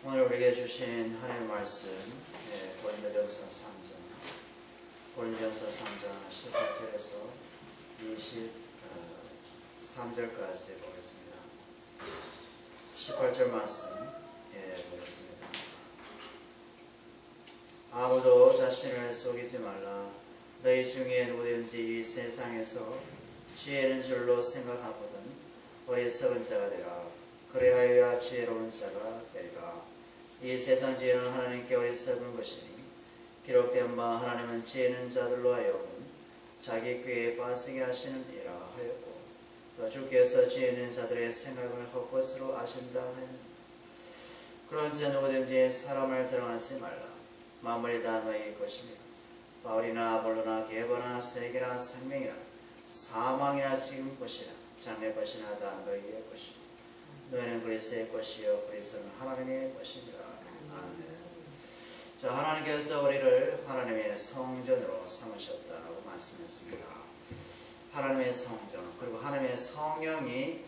오늘 우리에게 주신 하나님의 말씀, 고린도전서 3장 18절에서 23절까지 보겠습니다. 18절 말씀 보겠습니다. 아무도 자신을 속이지 말라. 너희 중에 누구든지 이 세상에서 지혜는 줄로 생각하거든 어리석은 자가 되라. 그래하여야 지혜로운 자가 되리라. 이 세상 지혜는 하나님께 어리석은 것이니 기록된 바 하나님은 지혜는 자들로 하여금 자기 꾀에 빠지게 하시는 이라 하였고, 또 주께서 지혜 있는 자들의 생각을 헛것으로 아신다 하였느니라. 그런즉 누구든지 사람을 드러나지 말라. 만물이 다 너희 것이니라. 바울이나 아볼로나 게바나 세계나 생명이나 사망이나 지금 것이나 장래 것이나 다 너희의 것이라. 너희는 그리스도의 것이요 그리스도는 하나님의 것이니라. 아멘. 자, 하나님께서 우리를 하나님의 성전으로 삼으셨다고 말씀했습니다. 하나님의 성전, 그리고 하나님의 성령이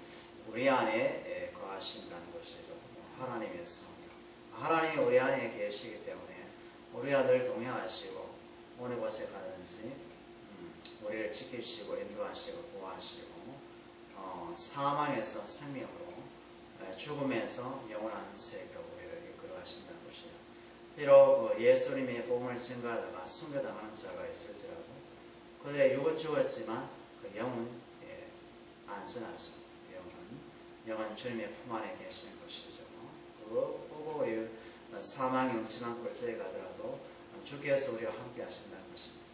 우리 안에 거하신다는 것이죠. 하나님의 성령. 하나님이 우리 안에 계시기 때문에 우리와 늘 동행하시고 어느 곳에 가든지 우리를 지키시고 인도하시고 보호하시고 사망에서 생명으로, 죽음에서 영원한 세계로 우리를 이끌어 가신다는 것이죠. 비록 예수님의 복음을 증거하다가 순교당하는 자가 있을지라도 그들의 육은 죽었지만 그 영은 안전하죠. 영은 주님의 품 안에 계시는 것이죠. 그리고 우리 사망의 음침한 골짜기에 가더라도 주께서 우리와 함께 하신다는 것입니다.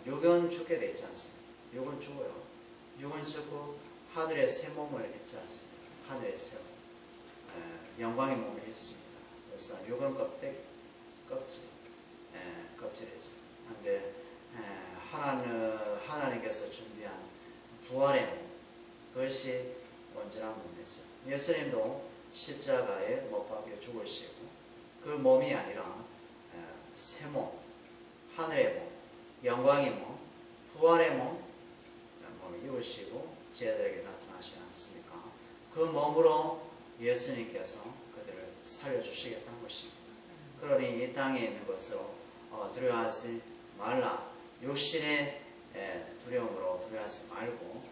육은 죽게 되어 있지 않습니다. 육은 죽어요. 육은 죽고 하늘의 새 몸을 입지 않습니다. 하늘의 새 몸, 영광의 몸을 입습니다. 그래서 육은 껍질이 있습니다. 그런데 하나님께서 준비한 부활의 몸, 그것이 온전한 몸이었어요. 예수님도 십자가에 못 박혀 죽으시고 그 몸이 아니라 새 몸, 하늘의 몸, 영광의 몸, 부활의 몸을 입으시고 제자들에게 나타나시지 않습니까? 그 몸으로 예수님께서 그들을 살려주시겠다는 것입니다. 그러니 이 땅에 있는 것으로 두려워하지 말라. 육신의 두려움으로 두려워하지 말고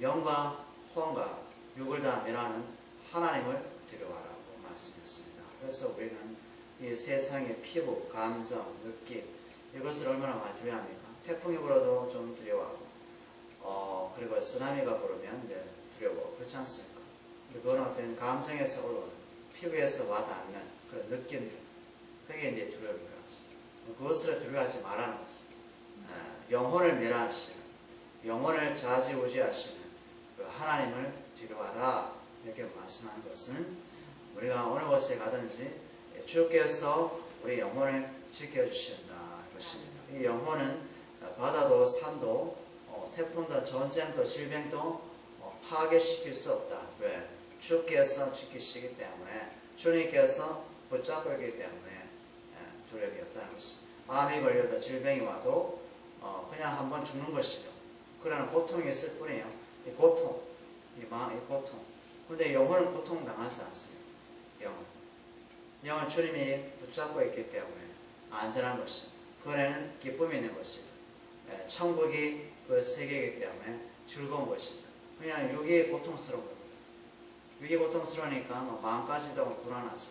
영과 혼과 육을 다 멸하는 하나님을 두려워하라고 말씀했습니다. 그래서 우리는 이 세상의 피부, 감정, 느낌, 이것을 얼마나 많이 두려워합니까? 태풍이 불어도 좀 두려워하고, 그리고 쓰나미가 불으면 두려워. 그렇지 않습니까? 그건 어떤 감정에서 올라오는, 피부에서 와닿는 그런 느낌들, 그게 이제 두려움인 것 같습니다. 그것을 두려워하지 말라는 것입니다. 영혼을 멸하시는, 영혼을 좌지우지하시는 그 하나님을 두려워하라, 이렇게 말씀하는 것은 우리가 어느 곳에 가든지 주께서 우리 영혼을 지켜주신다는 것입니다. 이 영혼은 바다도 산도 태풍도 전쟁도 질병도 파괴시킬 수 없다. 왜? 주께서 지키시기 때문에, 주님께서 붙잡고 있기 때문에 두려움이 없다는 것입니다. 암이 걸려도 질병이 와도 그냥 한번 죽는 것이죠. 그러나 고통이 있을 뿐이에요. 이 고통. 근데 영혼은 고통당하지 않습니다. 영은 주님이 붙잡고 있기 때문에 안전한 것입니다. 그 안에는 기쁨이 있는 것입니다. 천국이 그 세계이기 때문에 즐거운 것입니다. 그냥 육이 고통스러운 겁니다. 육이 고통스러우니까 마음까지도 불안하죠.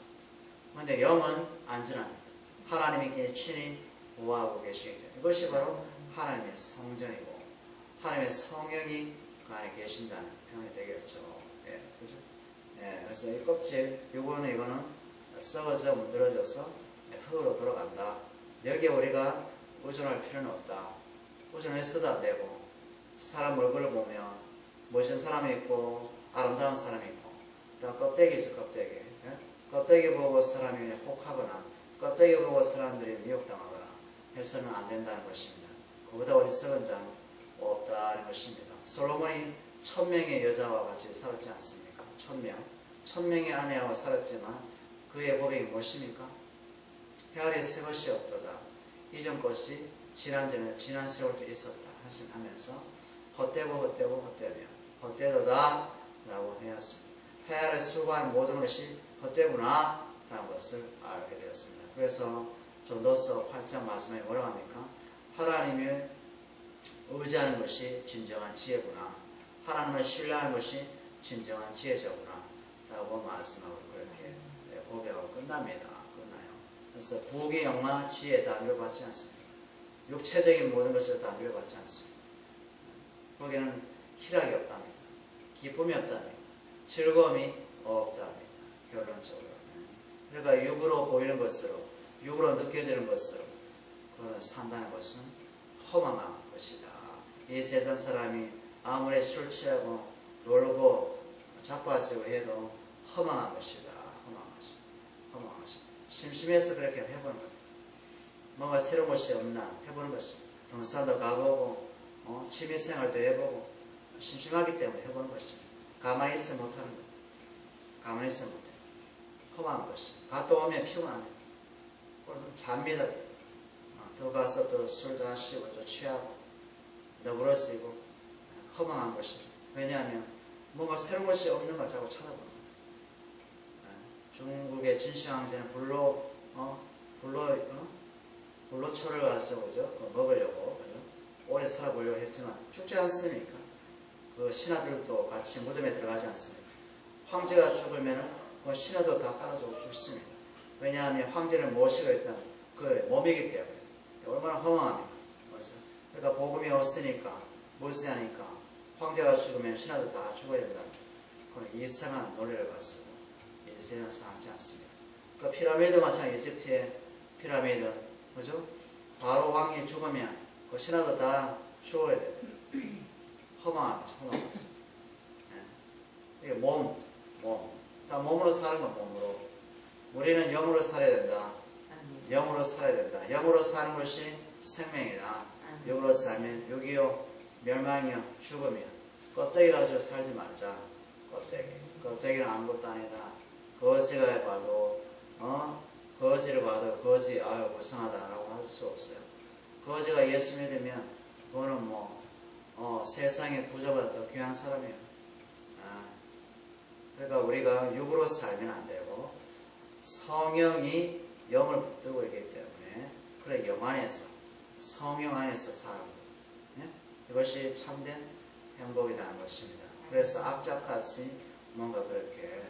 그런데 영은 안전합니다. 하나님이 친히 보호하고 계시기 때문에 이것이 바로 하나님의 성전이고 하나님의 성령이 그 안에 계신다는 표현이 되겠죠. 그죠? 그래서 이 껍질, 이거는 썩어져 문드러져서 흙으로 돌아간다. 여기에 우리가 의존할 필요는 없다. 의존해서도 안 되고, 사람 얼굴을 보면 멋진 사람이 있고 아름다운 사람이 있고, 또 껍데기죠. 껍데기 보고 사람이 혹하거나 껍데기 보고 사람들이 미혹당하거나 해서는 안 된다는 것입니다. 그보다 어리석은 자는 없다는 것입니다. 솔로몬이 1000명의 여자와 같이 살았지 않습니까? 1000명의 아내와 살았지만 그의 고백이 무엇입니까? 헤아릴 새 것이 없도다. 이전 것이 지난 세월도 있었다 하면서 헛되도다 라고 하였습니다. 헤아를 수고한 모든 것이 헛되구나 라는 것을 알게 되었습니다. 그래서 전도서 8장 마지막에 뭐라고 합니까? 하나님을 의지하는 것이 진정한 지혜구나. 하나님을 신뢰하는 것이 진정한 지혜자구나. 라고 말씀하고 그렇게 고백하고 끝납니다. 끝나요. 그래서 부귀 영화 지혜 다 누려받지 않습니다. 육체적인 모든 것을 다 누려받지 않습니다. 거기는 희락이 없답니다. 기쁨이 없답니다. 즐거움이 없답니다. 결론적으로. 그러니까 육으로 보이는 것으로, 육으로 느껴지는 것으로 그거는 산다는 것은 허망한 것이다. 이 세상 사람이 아무리 술 취하고 놀고 자빠지고 해도 허망한 것이다. 허망한 것이다. 허망한 것이다. 심심해서 그렇게 해보는 겁니다. 뭔가 새로운 것이 없나 해보는 것입니다. 등산도 가보고 취미생활도 해보고 심심하기 때문에 해보는 것입니다. 가만히 있어 못하는 거예요. 가만히 있어 못해요. 허망한 것이. 갔다 오면 피곤합니다. 그래서 잡니다. 더 가서 또 술 다시고 또 취하고 너그러지고 허망한 것입니다. 왜냐하면 뭔가 새로운 것이 없는가 자꾸 찾아보는 거예요. 중국의 진시황제는 불로초를 가서 그죠? 먹으려고 그죠? 오래 살아보려고 했지만 죽지 않습니까? 그 신하들도 같이 무덤에 들어가지 않습니다. 황제가 죽으면 그 신하도 다 따라주고 죽습니다. 왜냐하면 황제를 모시고 있던 그 몸이기 때문에. 얼마나 허망합니까? 그러니까 복음이 없으니까 몰세하니까 황제가 죽으면 신하도 다 죽어야 된다. 그런 이상한 논리를 가지고 이 세상 상하지 않습니다. 그 피라미드 마찬가지. 이집트의 피라미드 그죠? 바로 왕이 죽으면 그 신하도 다 죽어야 됩니다. 허망한 거죠. 허망한 거죠. 이게 다 몸으로 사는 건 몸으로. 우리는 영으로 살아야 된다. 영으로 살아야 된다. 영으로 사는 것이 생명이다. 영으로 살면 육이요, 멸망이요, 죽음이요. 껍데기 가지고 살지 말자. 껍데기는 아무것도 아니다. 거지가 봐도 거지를 봐도 거지 아유 불쌍하다라고 할 수 없어요. 거지가 예수 믿으면 그거는 세상의 부자보다 더 귀한 사람이에요. 그러니까 우리가 육으로 살면 안 되고 성령이 영을 붙들고 있기 때문에 그래 영 안에서 성령 안에서 사는 것. 이것이 참된 행복이라는 것입니다. 그래서 악착같이 뭔가 그렇게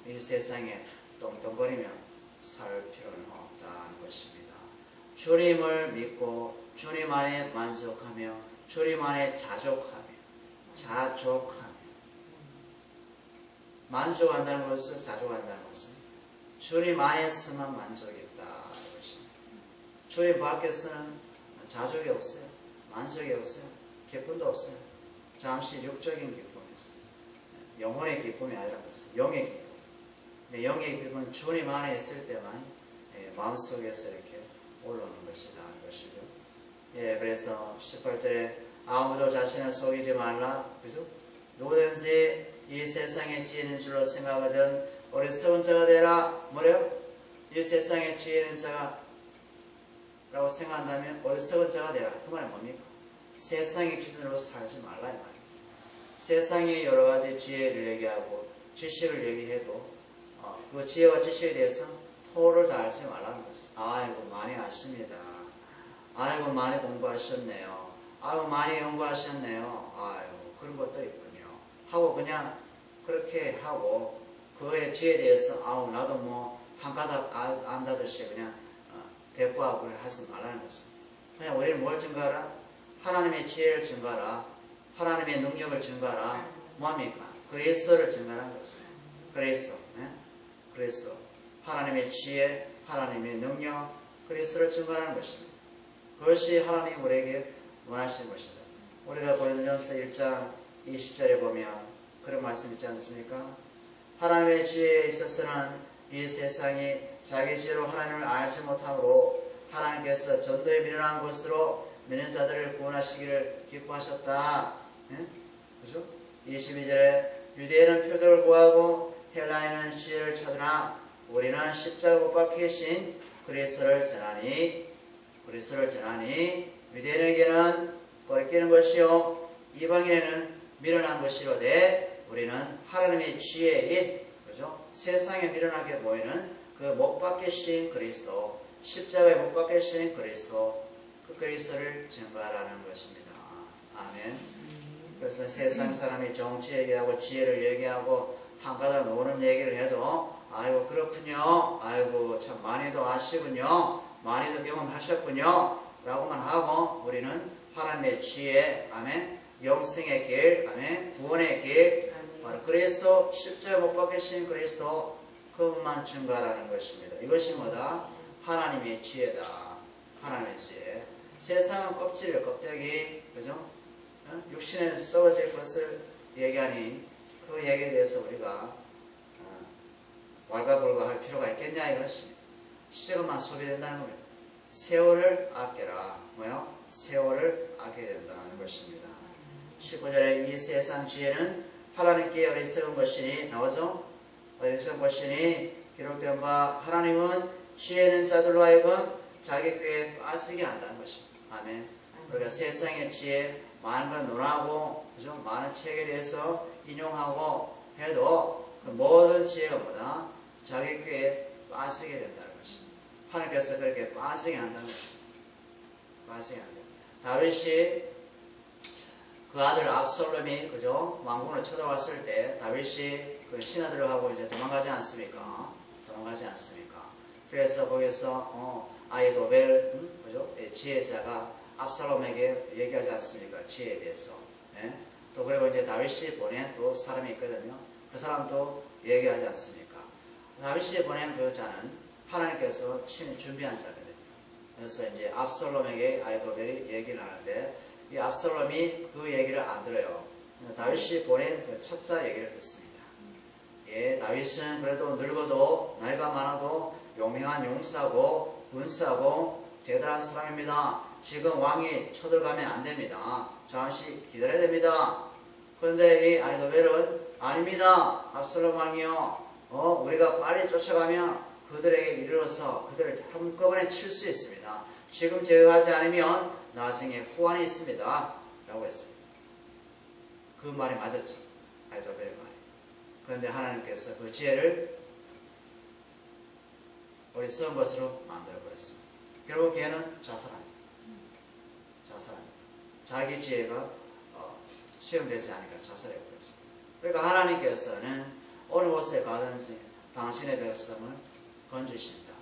이 세상에 똥똥거리며 살 필요는 없다는 것입니다. 주님을 믿고 주님 안에 만족하며 주님 안에 자족하며 만족한다는 것은 자족한다는 것은 주님 안에서만 만족이 있다. 이것입니다. 주님 밖에서는 자족이 없어요. 만족이 없어요. 기쁨도 없어요. 잠시 육적인 기쁨이 있어요. 영혼의 기쁨이 아니라 것은 영의 기쁨. 근데 영의 기쁨은 주님 안에 있을 때만 마음속에서 이렇게 올라오는 것이다. 이것이죠. 그래서 18절에 아무도 자신을 속이지 말라. 그죠? 누구든지 이 세상의 지혜는 줄로 생각하거든 어리석은 자가 되라. 뭐래요? 이 세상의 지혜는 자가 라고 생각한다면 어리석은 자가 되라. 그 말은 뭡니까? 세상의 기준으로 살지 말라 이 말이겠어요. 세상의 여러 가지 지혜를 얘기하고 지식을 얘기해도 그 지혜와 지식에 대해서 토를 달지 말라는 것이죠. 아이고 많이 아십니다. 아이고 많이 공부하셨네요. 아이고 많이 연구하셨네요. 아이고 그런 것도 있군요. 하고 그냥 그렇게 하고 그의 지혜에 대해서 아우 나도 한 가닥 안다듯이 그냥 대꾸하고 하지 말라는 것입니다. 그냥 우리는 뭘 증가하라? 하나님의 지혜를 증가하라. 하나님의 능력을 증가하라. 뭡니까? 그리스도를 증가하는 것입니다. 그리스도 하나님의 지혜, 하나님의 능력, 그리스도를 증가하는 것입니다. 그것이 하나님이 우리에게 원하시는 것입니다. 우리가 고린도전서 1장 20절에 보면 그런 말씀 있지 않습니까? 하나님의 지혜에 있어서는 이 세상이 자기 지혜로 하나님을 알지 못함으로 하나님께서 전도에 미련한 것으로 믿는 자들을 구원하시기를 기뻐하셨다. 그죠? 22절에 유대인은 표적을 구하고 헬라인은 지혜를 찾으나 우리는 십자가 못 박히신 그리스도를 전하니 유대인에게는 거리끼는 것이요 이방인에게는 미련한 것이로되 우리는 하나님의 지혜인 그죠? 세상에 미련하게 보이는 그 못 박히신 그리스도, 십자가에 못 박히신 그리스도, 그 그리스도를 증거하라는 것입니다. 아멘. 그래서 세상 사람이 정치 얘기하고 지혜를 얘기하고 한가닥 노는 얘기를 해도 아이고 그렇군요, 아이고 참 많이도 아시군요, 많이도 경험하셨군요 라고만 하고 우리는 하나님의 지혜, 아멘, 영생의 길, 아멘, 구원의 길, 바로 그리스도, 십자가에 못 박히신 그리스도 그것만 증거하라는 것입니다. 이것이 뭐다? 하나님의 지혜다. 하나님의 지혜. 세상은 껍질이에요, 껍데기. 그죠? 육신에 썩어질 것을 얘기하니 그 얘기에 대해서 우리가 왈가불가할 필요가 있겠냐 이것입니다. 시간만 소비된다는 겁니다. 세월을 아껴라. 뭐요? 세월을 아껴야 된다는 것입니다. 19절에 이 세상 지혜는 하나님께 어리석은 것이니 나오죠? 어리석은 것이니 기록된 바 하나님은 지혜는 자들로 하여금 자기 꾀에 빠지게 한다는 것입니다. 아멘. 우리가 세상의 지혜 많은 걸 논하고 그죠? 많은 책에 대해서 인용하고 해도 그 모든 지혜가 뭐다? 자기 꾀에 빠지게 된다는 것입니다. 하나님께서 그렇게 빠지게 한다는 것입니다. 빠지게 한다. 다윗이 그 아들 압살롬이 그죠? 왕궁을 쳐들어왔을 때 다윗이 그 신하들하고 이제 도망가지 않습니까? 도망가지 않습니까? 그래서 거기서 아히도벨 그죠? 지혜자가 압살롬에게 얘기하지 않습니까? 지혜에 대해서. 예? 또 그리고 이제 다윗이 보낸 또 사람이 있거든요. 그 사람도 얘기하지 않습니까? 다윗이 보낸 그 자는 하나님께서 친히 준비한 자거든요. 그래서 이제 압살롬에게 아히도벨이 얘기를 하는데 이 압살롬이 그 얘기를 안 들어요. 다윗이 보낸 그 첩자 얘기를 듣습니다. 예, 다윗은 그래도 늙어도 나이가 많아도 용맹한 용사고 군사고 대단한 사람입니다. 지금 왕이 쳐들어가면 안 됩니다. 잠시 기다려야 됩니다. 그런데 이 아히도벨은 아닙니다. 압살롬 왕이요. 우리가 빨리 쫓아가면 그들에게 이르러서 그들을 한꺼번에 칠 수 있습니다. 지금 제거하지 않으면 나중에 후환이 있습니다. 라고 했습니다. 그 말이 맞았죠. 아히도벨의 말이. 그런데 하나님께서 그 지혜를 어리석은 것으로 만들어버렸습니다. 결국 걔는 자살합니다. 자살합니다. 자기 지혜가 수용되지 않으니까 자살해버렸습니다. 그러니까 하나님께서는 어느 곳에 가든지 당신의 백성을 건지신다.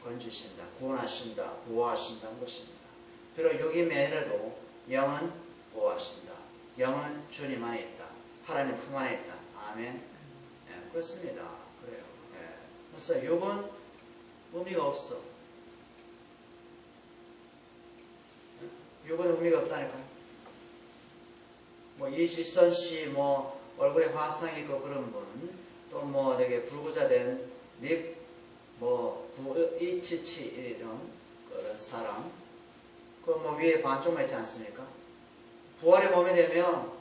건지신다. 구원하신다. 보호하신다는 것입니다. 비록 육이 매해도 영은 보호하신다. 영은 주님 안에 있다. 하나님 품 안에 있다. 아멘. 예, 그렇습니다. 그래요. 예. 그래서 육은 의미가 없어. 육은 의미가 없다니까요. 뭐 이지선 씨, 뭐 얼굴에 화상 있고 그런 분, 또 뭐 되게 불구자된 닉, 뭐 이치치 이런 그런 사람, 그 뭐 위에 반쪽만 있지 않습니까? 부활의 몸이 되면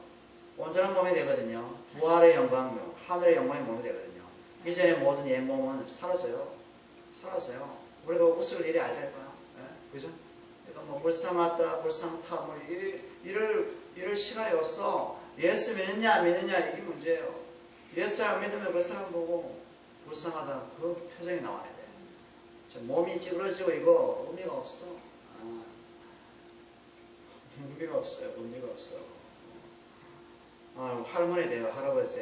온전한 몸이 되거든요. 부활의 영광요, 하늘의 영광의 몸이 되거든요. 이전의 모든 옛 몸은 사라져요. 사라져요. 우리가 웃을 일이 아니랄까요? 예? 그죠? 그러니까 뭐 불상 왔다, 불상 타, 뭐 이럴 시간이 없어. 예수 믿느냐 안 믿느냐 이게 문제예요. 예수 안 믿으면 그 사람 보고 불쌍하다 그 표정이 나와야 돼. 저 몸이 찌그러지고 이거 의미가 없어. 의미가 없어요. 의미가 없어. 할머니 돼요. 할아버지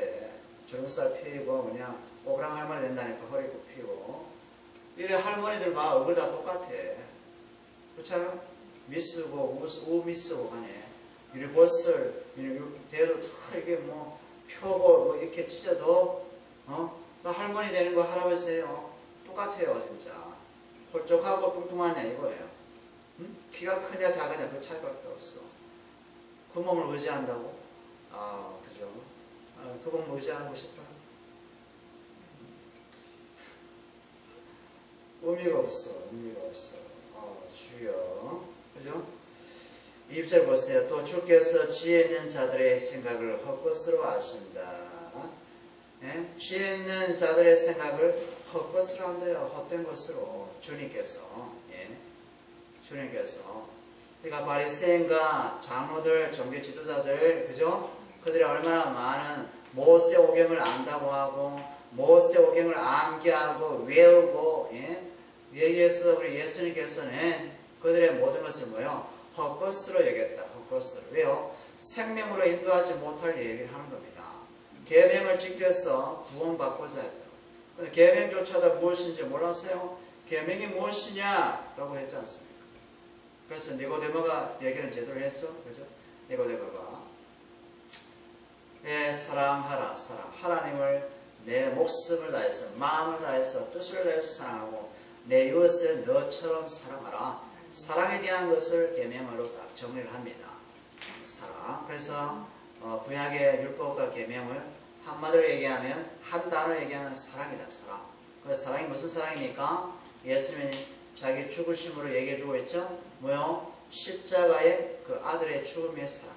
주름살 피고 그냥 오그랑 할머니 된다니까 허리 굽히고 이래 할머니들 막 얼굴 다 똑같아. 그렇잖아요? 미쓰고 우 미쓰고 하네. 유리보슬 대도 다 이게 뭐 펴고 뭐 이렇게 찢어도 나 할머니 되는 거 할아버지예요. 똑같아요 진짜. 홀쭉하고 뚱뚱하냐 이거예요. 응? 키가 크냐 작으냐 그 차이밖에 없어. 그 몸을 의지한다고? 그죠? 그 몸을 의지하고 싶어요? 의미가 없어. 의미가 없어. 주여. 그죠? 2절 보세요. 또 주께서 지혜 있는 자들의 생각을 헛것으로 하신다. 예? 지혜 있는 자들의 생각을 헛것으로 한대요. 헛된 것으로. 주님께서. 예? 주님께서. 그러니까 바리새인과 장로들, 종교 지도자들, 그죠? 그들이 얼마나 많은 모세오경을 안다고 하고 모세오경을 암기하고 외우고 여기에서 우리 예수님께서는 그들의 모든 것을 뭐요? 헛것으로 여겼다. 헛것으로. 왜요? 생명으로 인도하지 못할 얘기를 하는 겁니다. 계명을 지켜서 구원받고자 했다. 근데 계명조차도 무엇인지 몰랐어요? 계명이 무엇이냐라고 했지 않습니까? 그래서 니고데모가 얘기는 제대로 했어. 그죠? 니고데모가 사랑하라. 사랑. 하나님을 내 목숨을 다해서 마음을 다해서 뜻을 다해서 사랑하고 내 이웃을 너처럼 사랑하라. 사랑에 대한 것을 계명으로 딱 정리를 합니다. 사랑. 그래서 구약의 율법과 계명을 한마디로 얘기하면 한 단어로 얘기하면 사랑이다. 사랑. 그래서 사랑이 무슨 사랑입니까? 예수님이 자기 죽으심으로 얘기해주고 있죠. 뭐요? 십자가의 그 아들의 죽음의 사랑.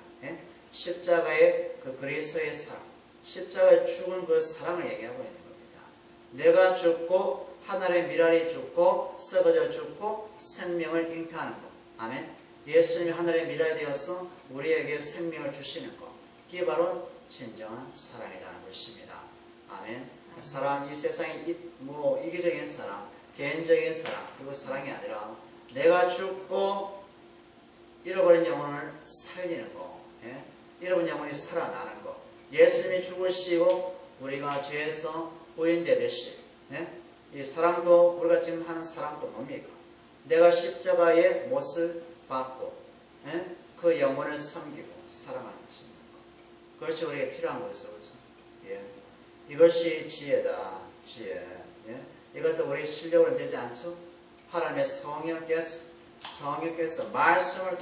십자가의 그 그리스도의 사랑. 십자가에 죽은 그 사랑을 얘기하고 있는 겁니다. 내가 죽고 하늘의 미랄이 죽고 썩어져 죽고 생명을 잉태하는 것. 아멘. 예수님이 하늘의 미랄이 되어서 우리에게 생명을 주시는 것. 그게 바로 진정한 사랑이라는 것입니다. 아멘. 사랑, 이 세상의 이기적인 사랑, 개인적인 사랑, 그거 사랑이 아니라 내가 죽고 잃어버린 영혼을 살리는 것. 잃어버린 영혼이 살아나는 것. 예수님이 죽으시고 우리가 죄에서 구원되듯이 이 사랑도 우리가 지금 하는 사랑도 뭡니까? 내가 십자가의 못을 받고 그 영혼을 섬기고 사랑하는 것입니다. 그것이 우리에게 필요한 것이죠. 이것이 지혜다. 지혜. 이것도 우리 실력으로는 되지 않죠? 하나님의 성령께서 말씀을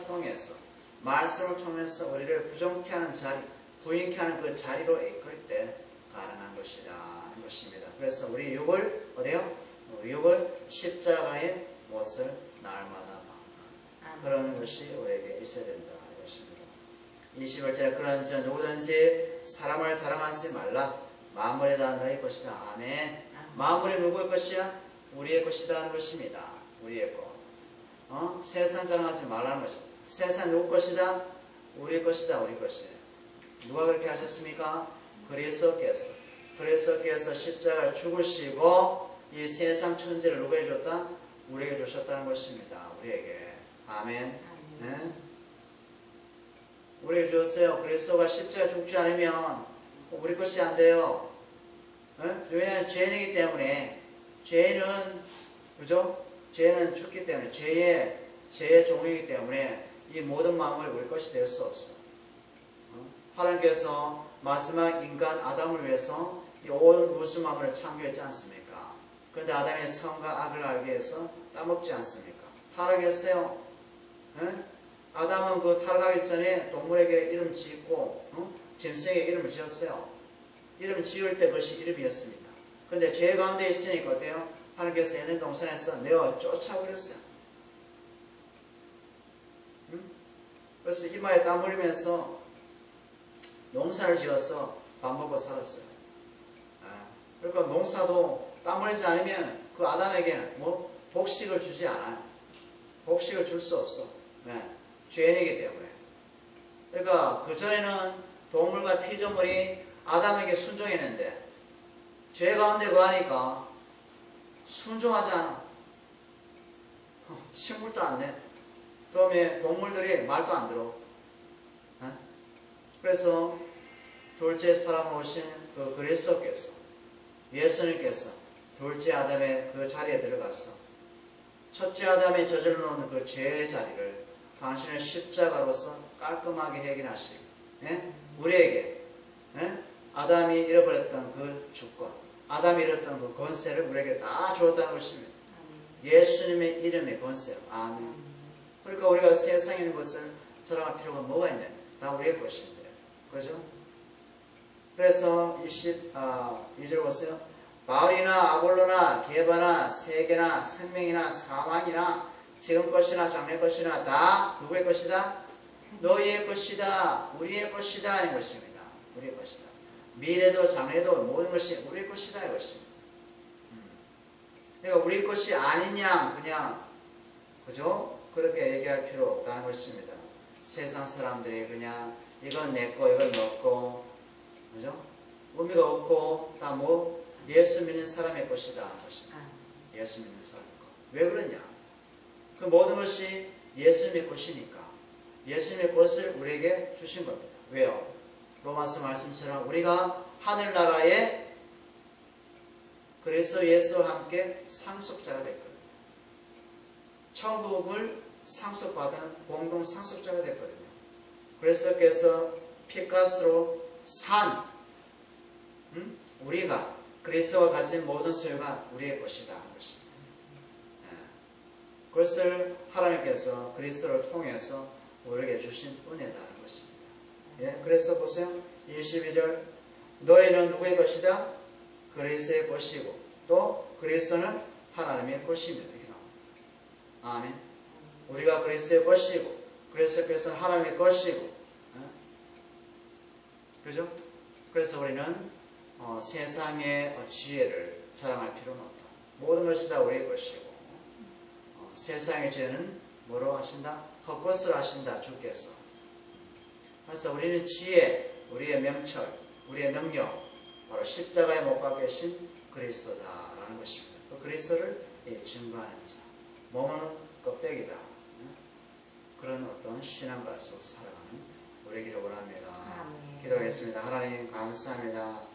통해서 우리를 부정케 하는 자리, 부인케 하는 그 자리로 이끌 때 가능한 것이다. 것입니다. 그래서 우리 육을 어디요? 육을 십자가의 못을 날마다 박는 그런 것이 우리에게 있어야 된다. 이것입니다. 21절에 그런즉 누구든지 사람을 자랑하지 말라. 만물이 다 너희 것이다. 아멘. 만물이 누구의 것이야? 우리의 것이다 하는 것입니다. 우리의 것. 세상 자랑하지 말라는 것이다. 세상 누구 것이다? 우리 것이다. 우리 것이다. 누가 그렇게 하셨습니까? 그리스도께서 십자가를 죽으시고 이 세상 천지를 누구에게 줬다? 우리에게 주셨다는 것입니다. 우리에게. 아멘. 우리에게 주었어요. 그리스도가 십자가에 죽지 않으면 우리 것이 안 돼요. 왜냐하면 죄인이기 때문에. 죄인은 그죠? 죄는 죽기 때문에 죄의 종이기 때문에 이 모든 마음을 우리 것이 될 수 없어. 하나님께서 마지막 인간 아담을 위해서 이 온 우주 만물을 창조했지 않습니까? 그런데 아담의 선과 악을 알기 위해서 따먹지 않습니까? 타락했어요. 아담은 그 타락하기 전에 동물에게 이름 짓고 짐승에게 이름을 지었어요. 이름 지을 때 그것이 이름이었습니다. 그런데 죄 가운데 있으니까 어때요? 하나님께서 에덴 동산에서 내어 쫓아버렸어요. 그래서 이마에 땀 흘리면서 농사를 지어서 밥 먹고 살았어요. 그러니까 농사도 땀 흘리지 않으면 그 아담에게 복식을 주지 않아요. 복식을 줄 수 없어. 죄인이기 때문에. 그러니까 그전에는 동물과 피조물이 아담에게 순종했는데 죄 가운데 거하니까 순종하지 않아. 식물도 안 내. 그다음에 동물들이 말도 안 들어. 그래서 둘째 사람으로 오신 그 그리스도께서 예수님께서 둘째 아담의 그 자리에 들어가서 첫째 아담이 저질러 놓은 그 죄의 자리를 당신의 십자가로서 깔끔하게 해결하시고 우리에게 아담이 잃어버렸던 그 주권, 아담이 잃었던 그 권세를 우리에게 다 주었다는 것입니다. 예수님의 이름의 권세로. 아멘. 그러니까 우리가 세상에 있는 것을 자랑할 필요가 뭐가 있냐? 다 우리의 것인데. 그죠? 그래서 22절 보세요. 바울이나 아볼로나 게바나 세계나 생명이나 사망이나 지금 것이나 장래 것이나 다 누구의 것이다? 너희의 것이다. 우리의 것이다 하는 것입니다. 우리의 것이다. 미래도 장래도 모든 것이 우리의 것이다 이것입니다. 그러니까 우리 것이 아닌 양 그냥 그죠? 그렇게 얘기할 필요 없다는 것입니다. 세상 사람들이 그냥 이건 내 거, 이건 너 거, 그죠? 의미가 없고 다 뭐 예수 믿는 사람의 것이다 하는 것입니다. 예수 믿는 사람의 것. 왜 그러냐? 그 모든 것이 예수님의 것이니까 예수님의 것을 우리에게 주신 겁니다. 왜요? 로마서 말씀처럼 우리가 하늘나라에 그래서 예수와 함께 상속자가 됐거든요. 천국을 상속받은 공동 상속자가 됐거든요. 그래서 피값으로 산 우리가 그리스도가 가진 모든 소유가 우리의 것이다 하는 것입니다. 그것을 하나님께서 그리스도를 통해서 우리에게 주신 은혜다는 것입니다. 예, 그래서 보세요. 22절 너희는 누구의 것이다? 그리스도의 것이고 또 그리스도는 하나님의 것입니다. 이렇게 나옵니다. 아멘. 우리가 그리스도의 것이고 그리스도께서는 하나님의 것이고 그죠? 그래서 우리는 세상의 지혜를 자랑할 필요는 없다. 모든 것이 다 우리의 것이고 세상의 죄는 뭐로 하신다? 헛것을 하신다 주께서. 그래서 우리는 지혜, 우리의 명철, 우리의 능력 바로 십자가에 못 박히신 그리스도다라는 것입니다. 그 그리스도를 증거하는 자, 몸은 껍데기다. 그런 어떤 신앙 가지고 살아가는 우리에게 원합니다. 기도하겠습니다. 하나님 감사합니다.